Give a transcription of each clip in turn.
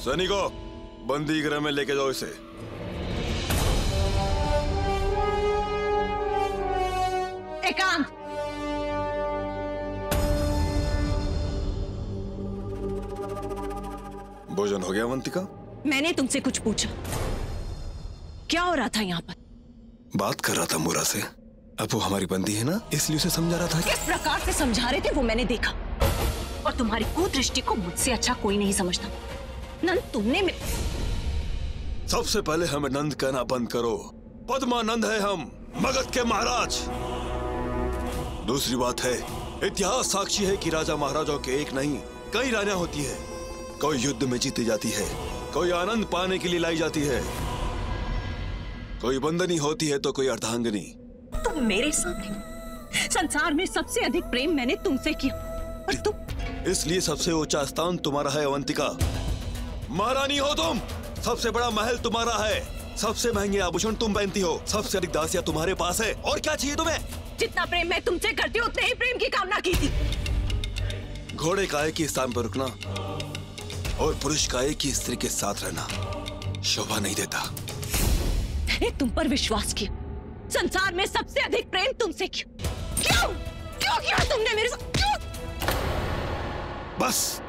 सैनिकों, बंदी गृह में लेके जाओ इसे। एकांत, भोजन हो गया अवंतिका? मैंने तुमसे कुछ पूछा, क्या हो रहा था यहाँ पर? बात कर रहा था मूरा से। अब वो हमारी बंदी है ना, इसलिए उसे समझा रहा था। किस प्रकार से समझा रहे थे वो मैंने देखा, और तुम्हारी कुदृष्टि को मुझसे अच्छा कोई नहीं समझता। नंद, तुमने सबसे पहले हमें नंद कहना बंद करो। पद्मानंद है हम, मगध के महाराज। दूसरी बात है, इतिहास साक्षी है कि राजा महाराजाओं के एक नहीं कई रानियां होती है। कोई युद्ध में जीती जाती है, कोई आनंद पाने के लिए लाई जाती है, कोई बंदनी होती है तो कोई अर्धांगिनी। तुम मेरे सामने, संसार में सबसे अधिक प्रेम मैंने तुमसे किया, और तुम? इसलिए सबसे ऊंचा स्थान तुम्हारा है अवंतिका। महारानी हो तुम, सबसे बड़ा महल तुम्हारा है, सबसे महंगे आभूषण तुम पहनती हो, सबसे अधिक दासियां तुम्हारे पास है। और क्या चाहिए तुम्हें? जितना प्रेम मैं तुमसे करती हूँ उतने ही प्रेम की कामना की थी। घोड़े का एक ही स्थान पर रुकना और पुरुष का एक ही स्त्री के साथ रहना शोभा नहीं देता। मैंने तुम पर विश्वास किया, संसार में सबसे अधिक प्रेम तुमसे किया। क्यों क्यों किया तुमने मेरे साथ? क्यों? बस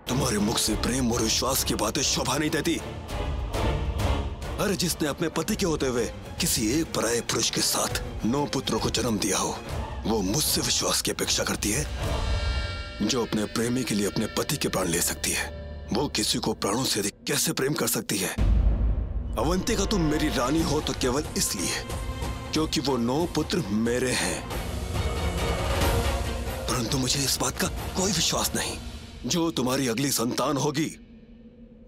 तुम्हारे मुख से प्रेम और विश्वास की बातें शोभा नहीं देती। अरे जिसने अपने पति के होते हुए किसी एक पराये पुरुष के साथ 9 पुत्रों को जन्म दिया हो, वो मुझसे विश्वास की अपेक्षा करती है। जो अपने प्रेमी के लिए अपने पति के प्राण ले सकती है, वो किसी को प्राणों से अधिक कैसे प्रेम कर सकती है? अवंतिका, तुम मेरी रानी हो तो केवल इसलिए क्योंकि वो 9 पुत्र मेरे हैं, परंतु मुझे इस बात का कोई विश्वास नहीं जो तुम्हारी अगली संतान होगी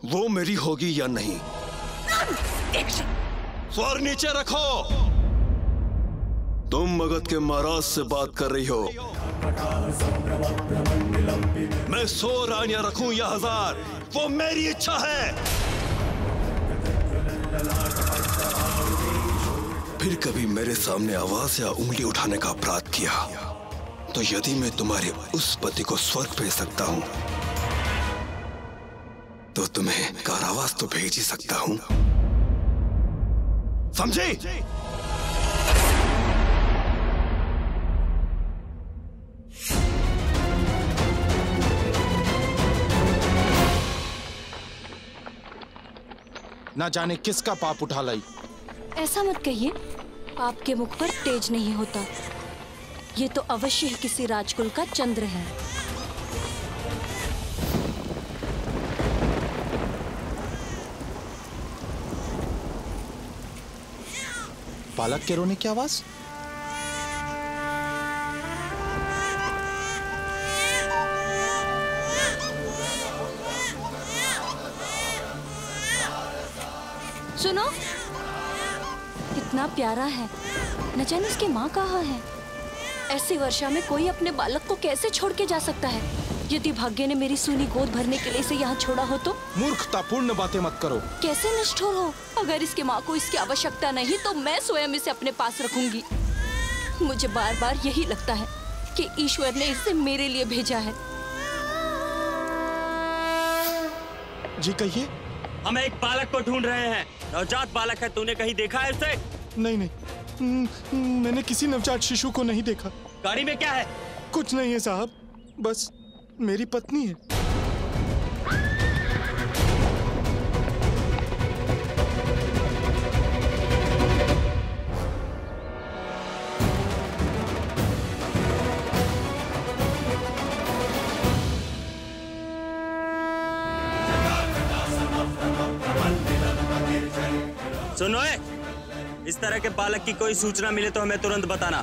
वो मेरी होगी या नहीं। स्वर नीचे रखो। तुम मगध के महाराज से बात कर रही हो। मैं 100 रानियां रखूं या 1000, वो मेरी इच्छा है। फिर कभी मेरे सामने आवाज या उंगली उठाने का अपराध किया तो यदि मैं तुम्हारे उस पति को स्वर्ग भेज सकता हूं तो तुम्हें कारावास तो भेज ही सकता हूं, समझे? ना जाने किसका पाप उठा लाई। ऐसा मत कहिए, पाप के मुख पर तेज नहीं होता। ये तो अवश्य ही किसी राजकुल का चंद्र है। बालक के रोने की आवाज। सुनो, कितना प्यारा है। न जाने इसकी माँ कहाँ है। ऐसी वर्षा में कोई अपने बालक को कैसे छोड़ के जा सकता है? यदि भाग्य ने मेरी सूनी गोद भरने के लिए इसे यहाँ छोड़ा हो तो? मूर्खतापूर्ण बातें मत करो। कैसे निष्ठुर हो? अगर इसकी माँ को इसकी आवश्यकता नहीं तो मैं स्वयं इसे अपने पास रखूंगी। मुझे बार बार यही लगता है कि ईश्वर ने इसे मेरे लिए भेजा है। जी कहिए। हम एक बालक को ढूंढ रहे हैं, नवजात बालक है। तूने कहीं देखा है उसे? नहीं नहीं, मैंने किसी नवजात शिशु को नहीं देखा। गाड़ी में क्या है? कुछ नहीं है साहब, बस मेरी पत्नी है। सुनो, इस तरह के बालक की कोई सूचना मिले तो हमें तुरंत बताना।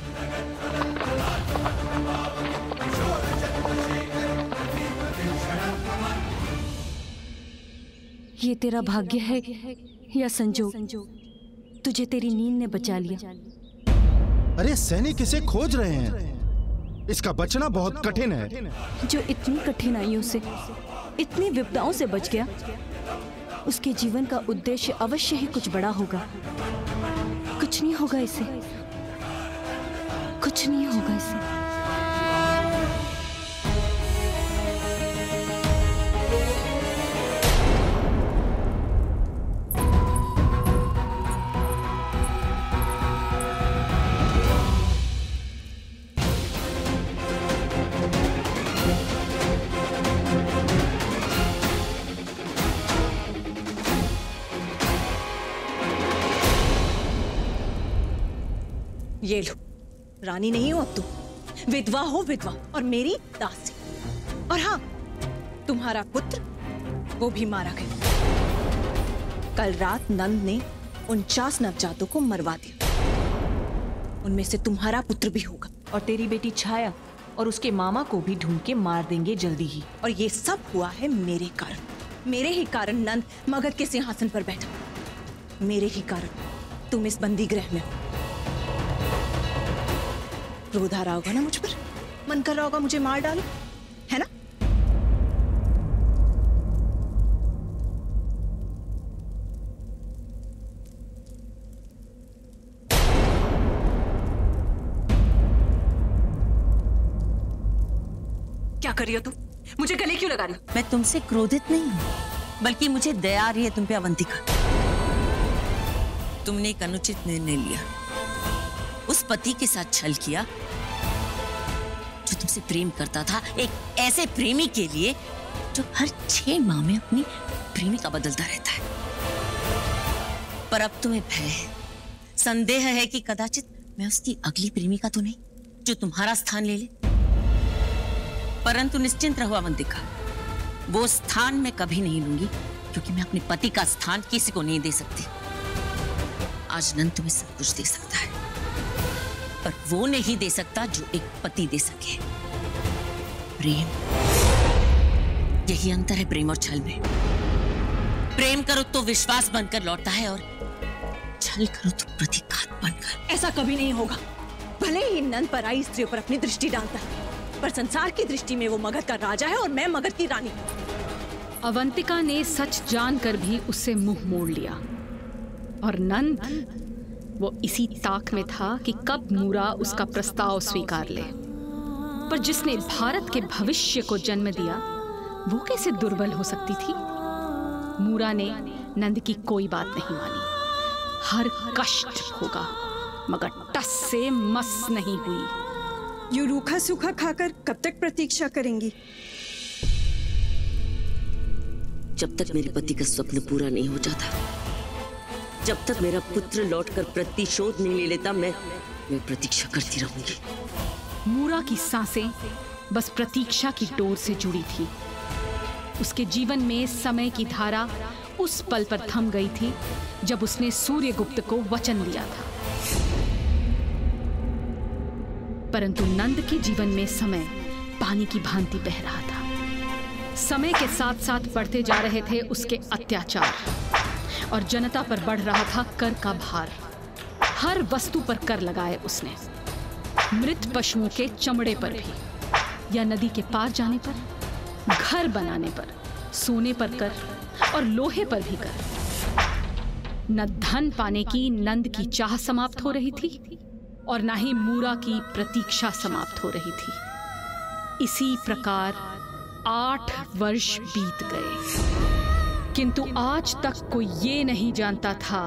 ये तेरा भाग्य है या संजोग, तुझे तेरी नींद ने बचा लिया। अरे सैनिक इसे खोज रहे हैं, इसका बचना बहुत कठिन है। जो इतनी कठिनाइयों से, इतनी विपदाओं से बच गया, उसके जीवन का उद्देश्य अवश्य ही कुछ बड़ा होगा। कुछ नहीं होगा इसे, कुछ नहीं होगा इसे। ये लो, रानी नहीं हो अब तुम, विधवा हो, विधवा, और मेरी दासी। और हाँ, तुम्हारा पुत्र वो भी मारा गया। कल रात नंद ने 49 नवजातों को मरवा दिया। उनमें से तुम्हारा पुत्र भी होगा। और तेरी बेटी छाया और उसके मामा को भी ढूंढ के मार देंगे जल्दी ही। और ये सब हुआ है मेरे कारण। मेरे ही कारण नंद मगध के सिंहासन पर बैठा। मेरे ही कारण तुम इस बंदी गृह में हो। क्रोध आ रहा होगा ना मुझ पर, मन कर रहा होगा मुझे मार डालो, है ना? क्या कर रही हो तुम? मुझे गले क्यों लगा रही हो? मैं तुमसे क्रोधित नहीं हूँ, बल्कि मुझे दया आ रही है तुम पे अवंतिका। तुमने एक अनुचित निर्णय लिया, उस पति के साथ छल किया जो तुमसे प्रेम करता था, एक ऐसे प्रेमी के लिए जो हर 6 माह में अपनी प्रेमिका बदलता रहता है। पर अब तुम्हें भय है, संदेह है कि कदाचित मैं उसकी अगली प्रेमिका तो नहीं जो तुम्हारा स्थान ले ले। परंतु निश्चिंत रहो अवंतिका, वो स्थान मैं कभी नहीं लूंगी, क्योंकि मैं अपने पति का स्थान किसी को नहीं दे सकती। आज नंद तुम्हें सब कुछ दे सकता है, पर वो नहीं दे सकता जो एक पति दे सके, प्रेम। यही अंतर है प्रेम और छल में। प्रेम करो तो विश्वास बनकर लौटता है, और छल करो तो प्रतीकात्मक बनकर। ऐसा कभी नहीं होगा। भले ही नंद पराई स्त्रियों पर अपनी दृष्टि डालता है, पर संसार की दृष्टि में वो मगध का राजा है और मैं मगध की रानी। अवंतिका ने सच जानकर भी उससे मुंह मोड़ लिया, और नंद वो इसी ताक में था कि कब मूरा उसका प्रस्ताव स्वीकार ले। पर जिसने भारत के भविष्य को जन्म दिया, वो कैसे दुर्बल हो सकती थी? मूरा ने नंद की कोई बात नहीं मानी। हर कष्ट होगा, मगर टस से मस नहीं हुई। यूं रूखा सूखा खाकर कब तक प्रतीक्षा करेंगी? जब तक मेरे पति का स्वप्न पूरा नहीं हो जाता, जब तक मेरा पुत्र लौटकर प्रतिशोध नहीं ले लेता, मैं प्रतीक्षा करती रहूंगी। मूरा की सांसें बस प्रतीक्षा की डोर से जुड़ी थी। उसके जीवन में समय की धारा उस पल पर थम गई थी जब उसने सूर्यगुप्त को वचन दिया था। परंतु नंद के जीवन में समय पानी की भांति बह रहा था। समय के साथ साथ बढ़ते जा रहे थे उसके अत्याचार, और जनता पर बढ़ रहा था कर का भार। हर वस्तु पर कर लगाए उसने, मृत पशुओं के चमड़े पर भी, या नदी के पार जाने पर, घर बनाने पर, सोने पर कर, और लोहे पर भी कर। न धन पाने की नंद की चाह समाप्त हो रही थी, और ना ही मूरा की प्रतीक्षा समाप्त हो रही थी। इसी प्रकार 8 वर्ष बीत गए, किंतु आज तक कोई ये नहीं जानता था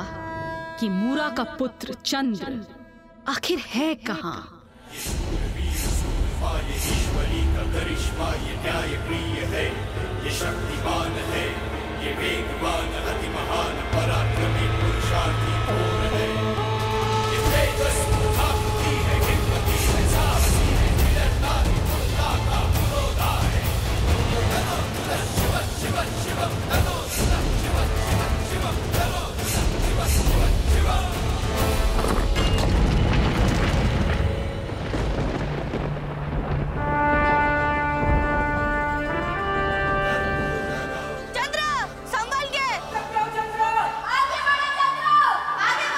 कि मूरा का पुत्र चंद्र आखिर है कहाँ। ये ईश्वरी का करिश्मा, ये न्याय प्रिय है, ये शक्तिमान है, ये वेगवान अति महान पराक्रमी पुरुषार्थी कौन है? ये तेजस्वी भक्ति है, हिम्मती है, साहसी है, विरता है, उन्नाता विरोधा है। तनो शिव शिव शिव, तनो शिव शिव शिव, तनो शिव शिव शिव। चंद्र, संभल के। आगे बढ़ो चंद्र, आगे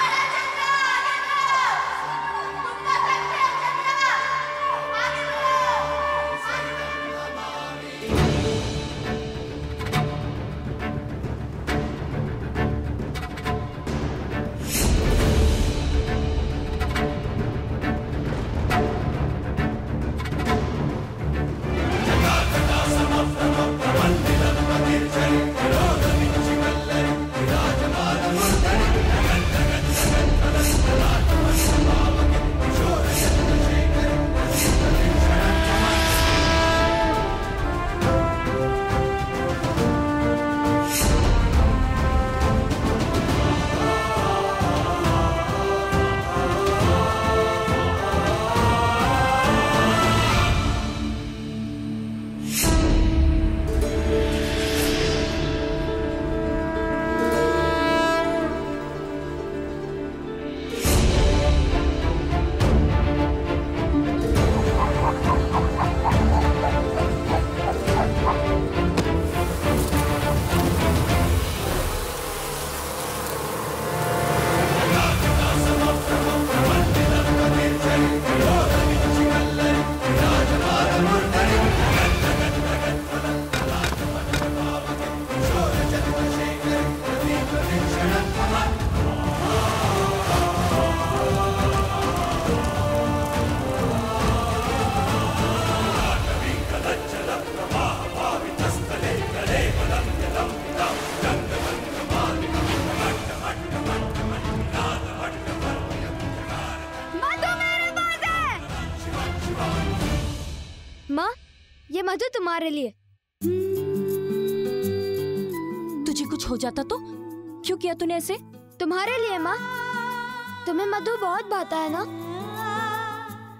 तुम्हारे लिए। तुझे कुछ हो जाता तो? क्यों किया तूने ऐसे? तुम्हारे लिए माँ। तुम्हें मधु बहुत भाता है ना।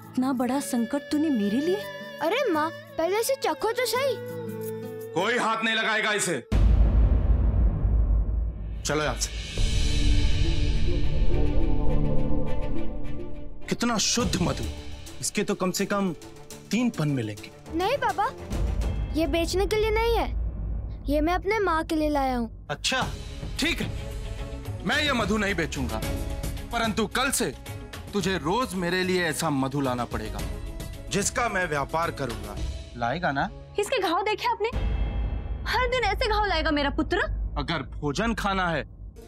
इतना बड़ा संकट तूने मेरे लिए? अरे माँ, पहले से चखो तो सही। कोई हाथ नहीं लगाएगा इसे। चलो यहाँ से। कितना शुद्ध मधु, इसके तो कम से कम 3 पन मिलेंगे। नहीं पापा, ये बेचने के लिए नहीं है, ये मैं अपने माँ के लिए लाया हूँ। अच्छा ठीक है, मैं ये मधु नहीं बेचूंगा, परंतु कल से तुझे रोज मेरे लिए ऐसा मधु लाना पड़ेगा जिसका मैं व्यापार करूंगा। लाएगा ना? इसके घाव देखे आपने? हर दिन ऐसे घाव लाएगा मेरा पुत्र? अगर भोजन खाना है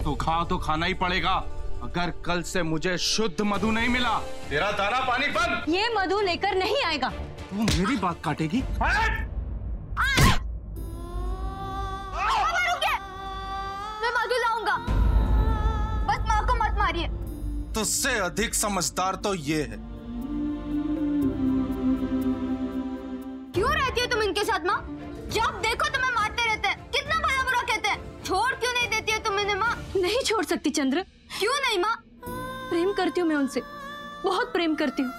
तो घाव तो खाना ही पड़ेगा। अगर कल से मुझे शुद्ध मधु नहीं मिला, तेरा दाना पानी बंद। ये मधु लेकर नहीं आएगा। तू मेरी बात काटेगी? मैं मधु लाऊंगा, बस माँ को मत मारिए। तुझसे अधिक समझदार तो ये है। क्यों रहती हो तुम इनके साथ माँ? जब देखो तुम्हें मारते रहते हैं, कितना भला बुरा कहते हैं। छोड़ क्यों नहीं देती है तुम इन्हें माँ? नहीं छोड़ सकती चंद्र। क्यों नहीं माँ? प्रेम करती हूँ मैं उनसे, बहुत प्रेम करती हूँ,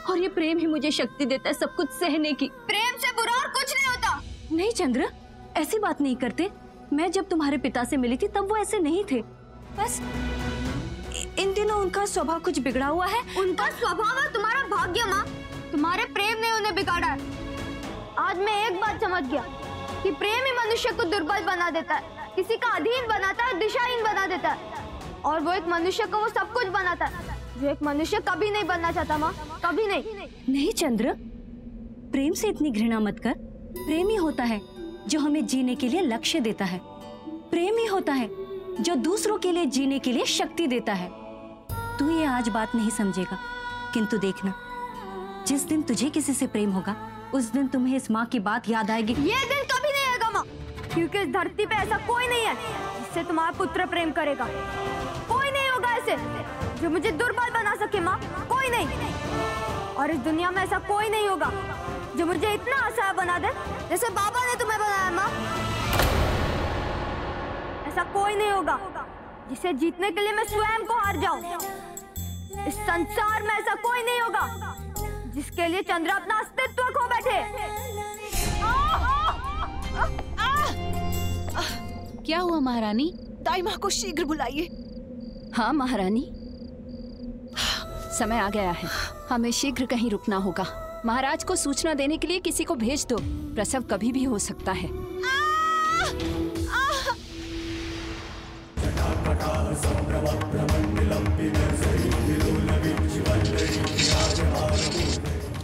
और ये प्रेम ही मुझे शक्ति देता है सब कुछ सहने की। प्रेम से बुरा और कुछ नहीं होता। नहीं चंद्र, ऐसी बात नहीं करते। मैं जब तुम्हारे पिता से मिली थी तब वो ऐसे नहीं थे। बस इन दिनों उनका स्वभाव कुछ बिगड़ा हुआ है। उनका स्वभाव है तुम्हारा भाग्य माँ। तुम्हारे प्रेम ने उन्हें बिगाड़ा है। आज मैं एक बात समझ गया कि प्रेम ही मनुष्य को दुर्बल बना देता है, किसी का अधीन बनाता है, दिशाहीन बना देता है, और वो एक मनुष्य को वो सब कुछ बनाता है जो एक मनुष्य कभी नहीं बनना चाहता माँ, कभी नहीं। नहीं चंद्र, प्रेम से इतनी घृणा मत कर। प्रेम ही होता है जो हमें जीने के लिए लक्ष्य देता है। प्रेम ही होता है जो दूसरों के लिए जीने के लिए शक्ति देता है। तू ये आज बात नहीं समझेगा, किंतु देखना, जिस दिन तुझे किसी से प्रेम होगा उस दिन तुम्हें इस माँ की बात याद आएगी। ये दिन कभी नहीं आएगा माँ, क्योंकि इस धरती पे ऐसा कोई नहीं है जिससे तुम्हारा पुत्र प्रेम करेगा। कोई नहीं होगा ऐसे जो मुझे दुर्बल बना सके माँ, कोई नहीं। और इस दुनिया में ऐसा कोई नहीं होगा जो मुझे इतना असहाय बना दे जैसे बाबा ने तुम्हें बनाया माँ। ऐसा कोई नहीं होगा जिसे जीतने के लिए मैं स्वयं को हार जाऊं। इस संसार में ऐसा कोई नहीं होगा जिसके लिए चंद्र अपना अस्तित्व खो बैठे। क्या हुआ महारानी? दाई माँ को शीघ्र बुलाइए। हाँ महारानी, समय आ गया है, हमें शीघ्र कहीं रुकना होगा। महाराज को सूचना देने के लिए किसी को भेज दो, प्रसव कभी भी हो सकता है।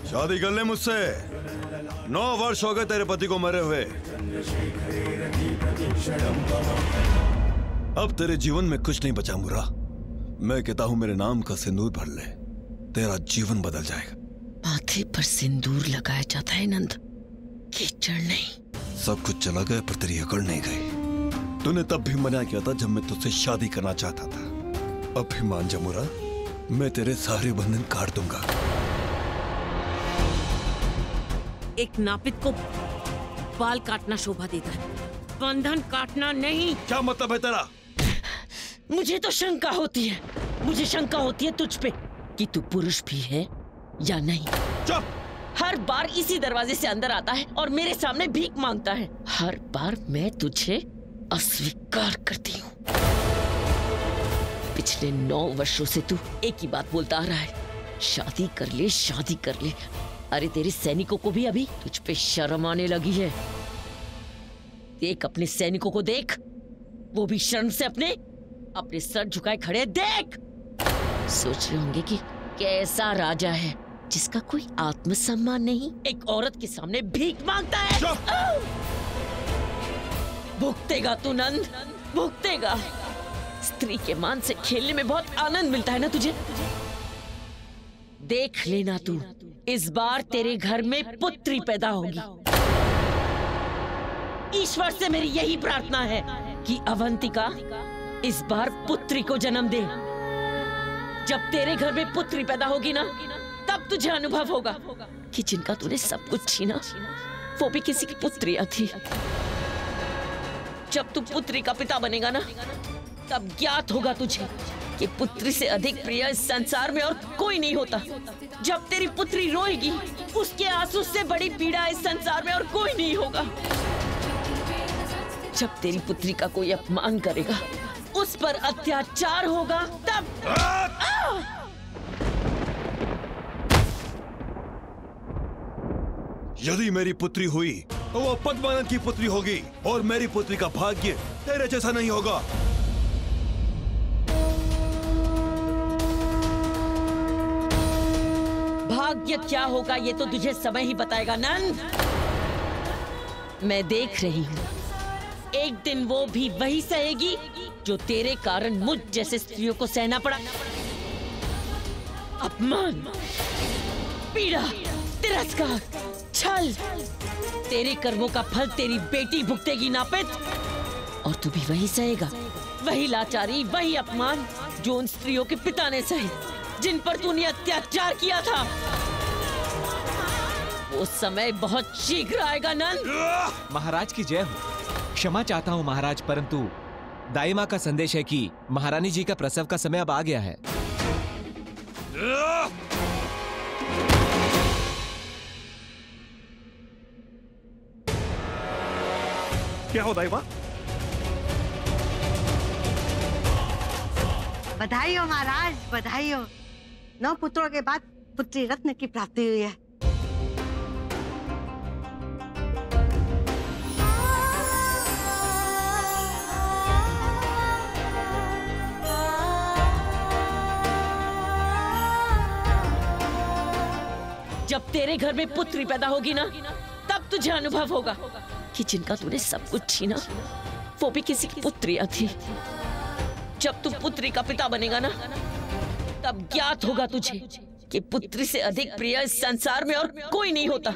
शादी कर ले मुझसे। 9 वर्ष हो गए तेरे पति को मरे हुए। अब तेरे जीवन में कुछ नहीं बचा मुरा। मैं कहता हूं मेरे नाम का सिंदूर भर ले, तेरा जीवन बदल जाएगा। माथे पर सिंदूर लगाया जाता है नंद, कीचड़ नहीं। सब कुछ चला गया पर तेरी अकड़ नहीं गई। तूने तब भी मना किया था जब मैं तुझसे शादी करना चाहता था। अब भी मान जा मुरा, मैं तेरे सारे बंधन काट दूंगा। एक नापित को बाल काटना शोभा देता है, बंधन काटना नहीं। क्या मतलब है तेरा? मुझे तो शंका होती है, मुझे शंका होती है तुझ पे कि तू पुरुष भी है या नहीं। चुप! हर बार इसी दरवाजे से अंदर आता है और मेरे सामने भीख मांगता है। हर बार मैं तुझे अस्वीकार करती हूँ। पिछले 9 वर्षों से तू एक ही बात बोलता आ रहा है, शादी कर ले, शादी कर ले। अरे तेरे सैनिकों को भी अभी तुझ पे शर्म आने लगी है। देख अपने सैनिकों को देख, वो भी शर्म से अपने सर झुकाए खड़े। देख, सोच रहे होंगे कि कैसा राजा है जिसका कोई आत्मसम्मान नहीं, एक औरत के सामने भीख मांगता है। भुगतेगा तू नंद, भुगतेगा। स्त्री के मान से खेलने में बहुत आनंद मिलता है ना तुझे। देख लेना तू, इस बार तेरे घर में पुत्री पैदा होगी। ईश्वर से मेरी यही प्रार्थना है कि अवंतिका इस बार पुत्री को जन्म दे। जब तेरे घर में पुत्री पैदा होगी ना, तब तुझे अनुभव होगा कि जिनका तूने सब कुछ छीना वो भी किसी की पुत्रियां थी। जब तू पुत्री का पिता बनेगा ना, तब ज्ञात होगा तुझे कि पुत्री से अधिक प्रिय इस संसार में और कोई नहीं होता। जब तेरी पुत्री रोएगी, उसके आंसू से बड़ी पीड़ा इस संसार में और कोई नहीं होगा। जब तेरी पुत्री का कोई अपमान करेगा, उस पर अत्याचार होगा, तब यदि मेरी पुत्री हुई तो वो पद्मानंद की पुत्री होगी, और मेरी पुत्री का भाग्य तेरे जैसा नहीं होगा। भाग्य क्या होगा ये तो तुझे समय ही बताएगा नंद। मैं देख रही हूँ, एक दिन वो भी वही सहेगी जो तेरे कारण मुझ जैसे स्त्रियों को सहना पड़ा। अपमान, पीड़ा, तिरस्कार, छल, तेरे कर्मों का फल तेरी बेटी भुगतेगी नापित। और तू भी वही सहेगा, वही लाचारी, वही अपमान जो उन स्त्रियों के पिता ने सहे, जिन पर तूने अत्याचार किया था। वो समय बहुत शीघ्र आएगा नंद। महाराज की जय हो। क्षमा चाहता हूँ महाराज, परंतु दाई माँ का संदेश है कि महारानी जी का प्रसव का समय अब आ गया है। क्या हो दाई माँ? बधाई हो महाराज, बधाई हो। 9 पुत्रों के बाद पुत्री रत्न की प्राप्ति हुई है। जब तेरे घर में पुत्री पैदा होगी ना, तब तुझे अनुभव होगा कि जिनका तूने सब कुछ छीना, वो भी किसी की पुत्रियां थी। जब तू पुत्री का पिता बनेगा ना, तब ज्ञात होगा तुझे कि पुत्री से अधिक प्रिय इस संसार में और कोई नहीं होता।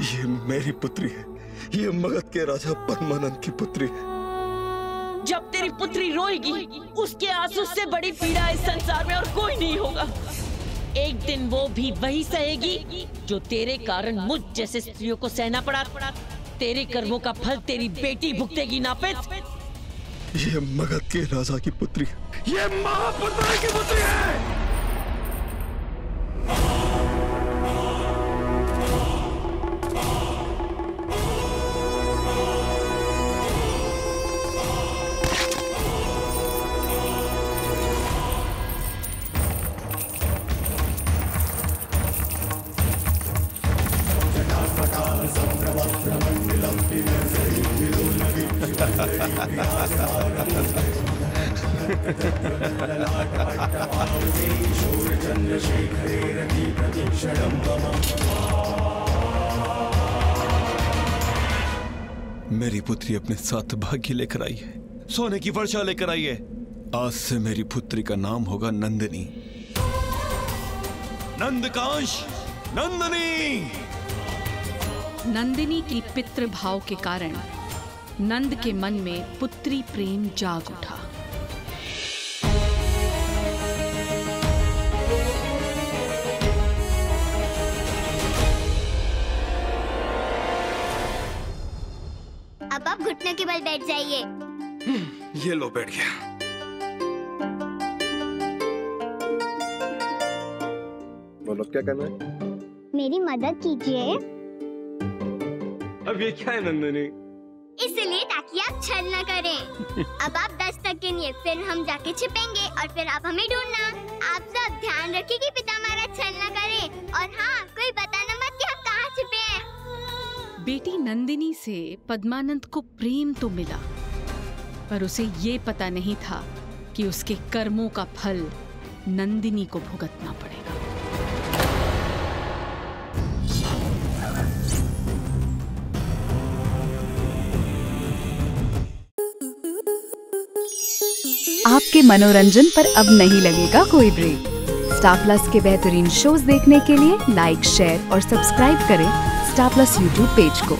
ये मेरी पुत्री है, ये मगध के राजा पद्मानंद की पुत्री है। जब तेरी पुत्री रोएगी, उसके आंसू से बड़ी पीड़ा इस संसार में और कोई नहीं होगा। एक दिन वो भी वही सहेगी जो तेरे कारण मुझ जैसे स्त्रियों को सहना पड़ा। तेरे कर्मों का फल तेरी बेटी भुगतेगी नापित। ये मगध के राजा की पुत्री है, ये महापुत्र की पुत्री है। मेरी पुत्री अपने साथ भाग्य लेकर आई है, सोने की वर्षा लेकर आई है। आज से मेरी पुत्री का नाम होगा नंदिनी, नंदकांश, नंदिनी। नंदिनी की पितृभाव के कारण नंद के मन में पुत्री प्रेम जाग उठा। अब आप घुटने के बल बैठ जाइए। ये लो, बैठ गया। बोलो क्या करना है? मेरी मदद कीजिए। अब ये क्या है नंदिनी? इसलिए ताकि आप छल न करें। अब आप 10 तक गिनिए, फिर हम जाके छिपेंगे और फिर आप हमें ढूंढना। आप सब ध्यान रखिए कि पिता हमारा छल न करे, और हाँ, कोई बताना मत कि आप कहाँ छिपे हैं। बेटी नंदिनी से पद्मानंद को प्रेम तो मिला, पर उसे ये पता नहीं था कि उसके कर्मों का फल नंदिनी को भुगतना पड़ेगा। आपके मनोरंजन पर अब नहीं लगेगा कोई ब्रेक। स्टार प्लस के बेहतरीन शोज देखने के लिए लाइक, शेयर और सब्सक्राइब करें स्टार प्लस यूट्यूब पेज को।